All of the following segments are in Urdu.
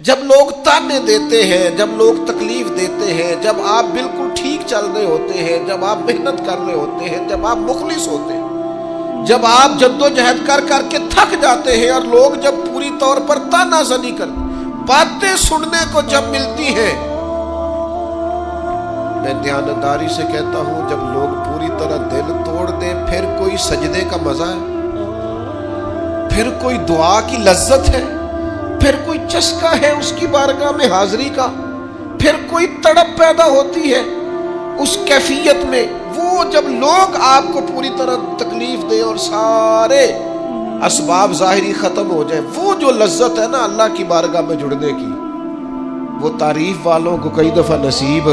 جب لوگ تانے دیتے ہیں، جب لوگ تکلیف دیتے ہیں، جب آپ بالکل ٹھیک چل رہے ہوتے ہیں، جب آپ محنت کر رہے ہوتے ہیں، جب آپ مخلص ہوتے ہیں، جب آپ جدوجہد کر کر کے تھک جاتے ہیں اور لوگ جب پوری طور پر تانا زنی کرتے، باتیں سننے کو جب ملتی ہیں، میں دیانتداری سے کہتا ہوں جب لوگ پوری طرح دل توڑ دیں پھر کوئی سجدے کا مزہ ہے، پھر کوئی دعا کی لذت ہے، پھر کوئی چسکا ہے اس کی بارگاہ میں حاضری کا، پھر کوئی تڑپ پیدا ہوتی ہے اس کیفیت میں۔ وہ جب لوگ آپ کو پوری طرح تکلیف دیں اور سارے اسباب ظاہری ختم ہو جائے، وہ جو لذت ہے نا اللہ کی بارگاہ میں جڑنے کی، وہ تعریف والوں کو کئی دفعہ نصیب۔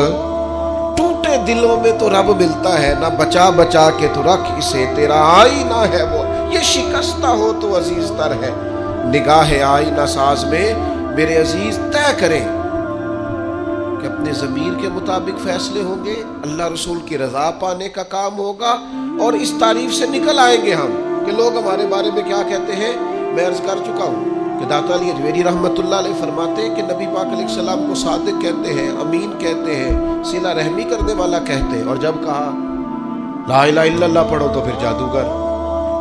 ٹوٹے دلوں میں تو رب ملتا ہے، نہ بچا بچا کے تو رکھ اسے، تیرا آئینہ ہے وہ، یہ شکستہ ہو تو عزیز تر ہے، نگاہ آئینہ ساز میں میرے عزیز طے کریں کہ اپنے ضمیر کے مطابق فیصلے ہوں گے، اللہ رسول کی رضا پانے کا کام ہوگا، اور اس تعریف سے نکل آئیں گے ہم کہ لوگ ہمارے بارے میں کیا کہتے ہیں۔ میں عرض کر چکا ہوں کہ داتا علی اجمیری رحمت اللہ علیہ فرماتے ہیں کہ نبی پاک علیہ السلام کو صادق کہتے ہیں، امین کہتے ہیں، صلہ رحمی کرنے والا کہتے ہیں، اور جب کہا لا الہ الا اللہ پڑھو تو پھر جادوگر،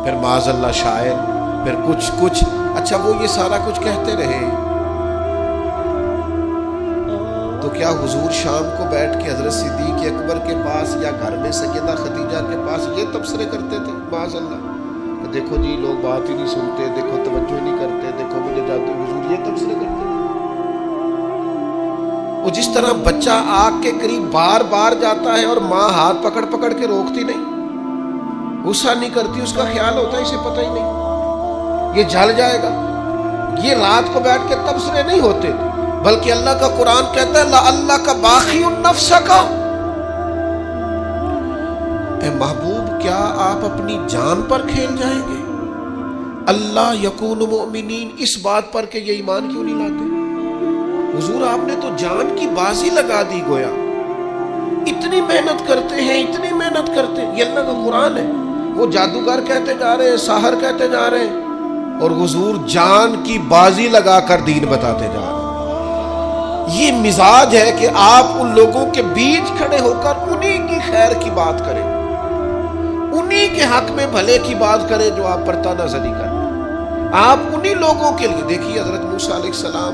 پھر معاذ اللہ شاعر، پھر کچھ اچھا وہ یہ سارا کچھ کہتے رہے، تو کیا حضور شام کو بیٹھ کے حضرت صدیق اکبر کے پاس یا گھر میں سیدہ خدیجہ کے پاس یہ تبصرے کرتے تھے معاذ اللہ کہ دیکھو جی لوگ بات ہی نہیں سنتے، دیکھو توجہ نہیں کرتے، دیکھو مجھے جادو، حضور یہ تبصرے کرتے تھے؟ وہ جس طرح بچہ آگ کے قریب بار بار جاتا ہے اور ماں ہاتھ پکڑ پکڑ کے روکتی نہیں، غصہ نہیں کرتی، اس کا خیال ہوتا ہے اسے پتہ ہی نہیں یہ جل جائے گا، یہ رات کو بیٹھ کے تبصرے نہیں ہوتے تھے، بلکہ اللہ کا قرآن کہتا ہے اللہ کا باقی النفس کا، اے محبوب کیا آپ اپنی جان پر کھیل جائیں گے؟ اللہ یکون مؤمنین، اس بات پر کہ یہ ایمان کیوں نہیں لاتے؟ حضور آپ نے تو جان کی بازی لگا دی گویا، اتنی محنت کرتے ہیں، اتنی محنت کرتے ہیں، یہ اللہ کا قرآن ہے، وہ جادوگر کہتے جا رہے ہیں، ساحر کہتے جا رہے ہیں، اور حضور جان کی بازی لگا کر دین بتاتے جا رہے ہیں۔ یہ مزاج ہے کہ آپ ان لوگوں کے بیچ کھڑے ہو کر انہی کی خیر کی بات کریں، انہی کے حق میں بھلے کی بات کریں جو آپ پر تانا زنی کر رہے ہیں، آپ انہی لوگوں کے لیے۔ دیکھیے حضرت موسیٰ علیہ السلام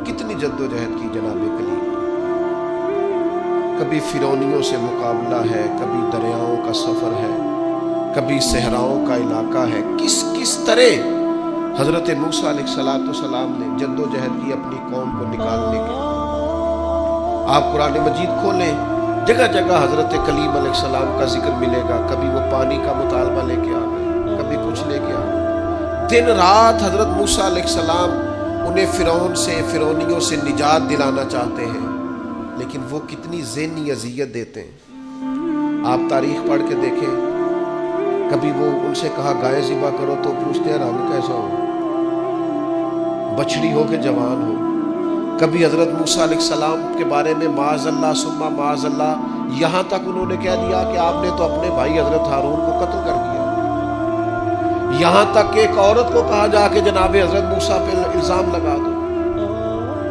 کتنی جد و جہد کی جناب کلیم، کبھی فرعونیوں سے مقابلہ ہے، کبھی دریاؤں کا سفر ہے، کبھی صحراؤں کا علاقہ ہے، کس طرح حضرت موسیٰ علیہ السلام نے جد و جہد کی اپنی قوم کو نکالنے کے۔ آپ قرآن مجید کھولیں، جگہ جگہ حضرت کلیم علیہ السلام کا ذکر ملے گا، کبھی وہ پانی کا مطالبہ لے کے آ گئے، کبھی کچھ لے کے آ گئے، دن رات حضرت موسیٰ علیہ السلام انہیں فرعونیوں سے نجات دلانا چاہتے ہیں، لیکن وہ کتنی ذہنی اذیت دیتے ہیں۔ آپ تاریخ پڑھ کے دیکھیں، کبھی وہ ان سے کہا گائے ذبح کرو تو پوچھتے ہیں رنگ کیسا ہو، بچڑی ہو کہ جوان ہو۔ کبھی حضرت موسیٰ علیہ السلام کے بارے میں معاذ اللہ ثم معاذ اللہ، یہاں تک انہوں نے کہہ دیا کہ آپ نے تو اپنے بھائی حضرت ہارون کو قتل کر دیا، یہاں تک کہ ایک عورت کو کہا جا کے جناب حضرت موسیٰ پہ الزام لگا دو۔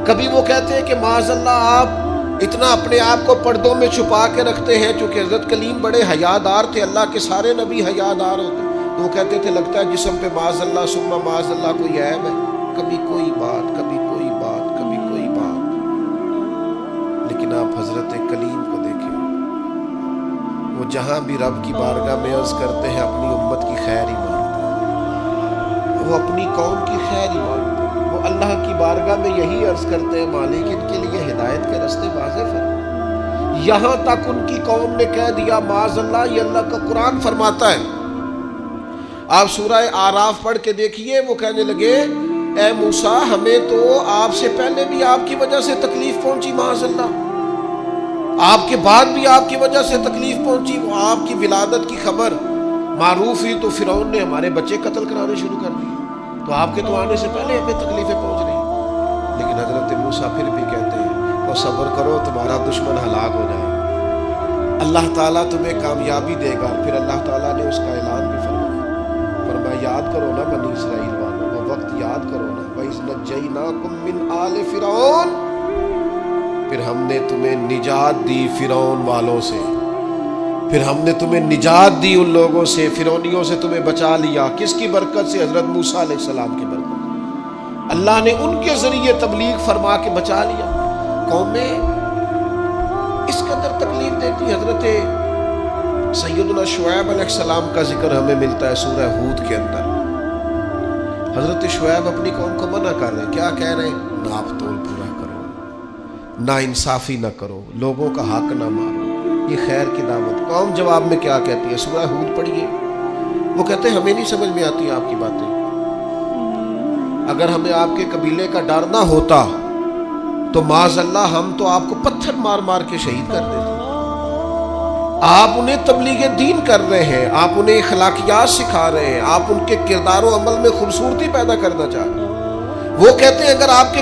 کبھی وہ کہتے ہیں کہ معاذ اللہ آپ اتنا اپنے آپ کو پردوں میں چھپا کے رکھتے ہیں، چونکہ حضرت کلیم بڑے حیادار تھے، اللہ کے سارے نبی حیادار ہوتے، تو وہ کہتے تھے لگتا ہے جسم پہ معاذ اللہ ثم معاذ اللہ کوئی عیب ہے، کبھی کوئی بات، کبھی کوئی بات، کبھی کوئی بات۔ لیکن آپ حضرت کلیم کو دیکھیں، وہ جہاں بھی رب کی بارگاہ میں عرض کرتے ہیں اپنی امت کی خیر ہی مانگتے ہیں، وہ اپنی قوم کی خیر ہی مانگتے ہیں، وہ اللہ کی بارگاہ میں یہی عرض کرتے ہیں مالک ان کے لیے ہدایت کے راستے واضح فرما۔ یہاں تک ان کی قوم نے کہہ دیا معاذ اللہ، یہ اللہ کا قرآن فرماتا ہے، آپ سورہ آراف پڑھ کے دیکھیے، وہ کہنے لگے اے موسیٰ ہمیں تو آپ سے پہلے بھی آپ کی وجہ سے تکلیف پہنچی، معاذ اللہ آپ کے بعد بھی آپ کی وجہ سے تکلیف پہنچی، وہ آپ کی ولادت کی خبر معروف ہوئی تو فرعون نے ہمارے بچے قتل کرانے شروع کر دیے، تو آپ کے تو آنے سے پہلے ہمیں تکلیفیں پہنچ رہی۔ لیکن حضرت موسیٰ پھر بھی کہتے ہیں وہ صبر کرو تمہارا دشمن ہلاک ہو جائے گا، اللہ تعالیٰ تمہیں کامیابی دے گا۔ پھر اللہ تعالیٰ نے اس کا اعلان بھی فرمایا، یاد کرو نا بنی اسرائیل والوں، وہ وقت یاد کرو نا، وَإِذْ نَجَّيْنَاكُمْ مِنْ آلِ فِرْعَوْنَ، پھر ہم نے تمہیں نجات دی فرعون والوں سے، پھر ہم نے تمہیں نجات دی ان لوگوں سے، فرعونیوں سے تمہیں بچا لیا۔ کس کی برکت سے؟ حضرت موسیٰ علیہ السلام کی برکت۔ اللہ نے ان کے ذریعے تبلیغ فرما کے بچا لیا۔ قومیں اس قدر تکلیف دیتی۔ حضرت سیدنا شعیب علیہ السلام کا ذکر ہمیں ملتا ہے سورہ ہود کے اندر۔ حضرت شعیب اپنی قوم کو منع کر رہے ہیں، کیا کہہ رہے ہیں؟ ناپ تول پورا کرو، نا انصافی نہ کرو، لوگوں کا حق نہ مارو، یہ خیر کی دعوت۔ قوم جواب میں کیا کہتی ہے؟ سورہ ہود پڑھیے، وہ کہتے ہیں ہمیں نہیں سمجھ میں آتی آپ کی باتیں، اگر ہمیں آپ کے قبیلے کا ڈر نہ ہوتا تو معاذ اللہ ہم تو آپ کو پتھر مار مار کے شہید کر دیتے۔ آپ انہیں تبلیغ دین کر رہے ہیں، آپ انہیں اخلاقیات سکھا رہے ہیں، آپ ان کے کردار و عمل میں خوبصورتی پیدا کرنا چاہ رہے ہیں۔ وہ کہتے ہیں اگر آپ کے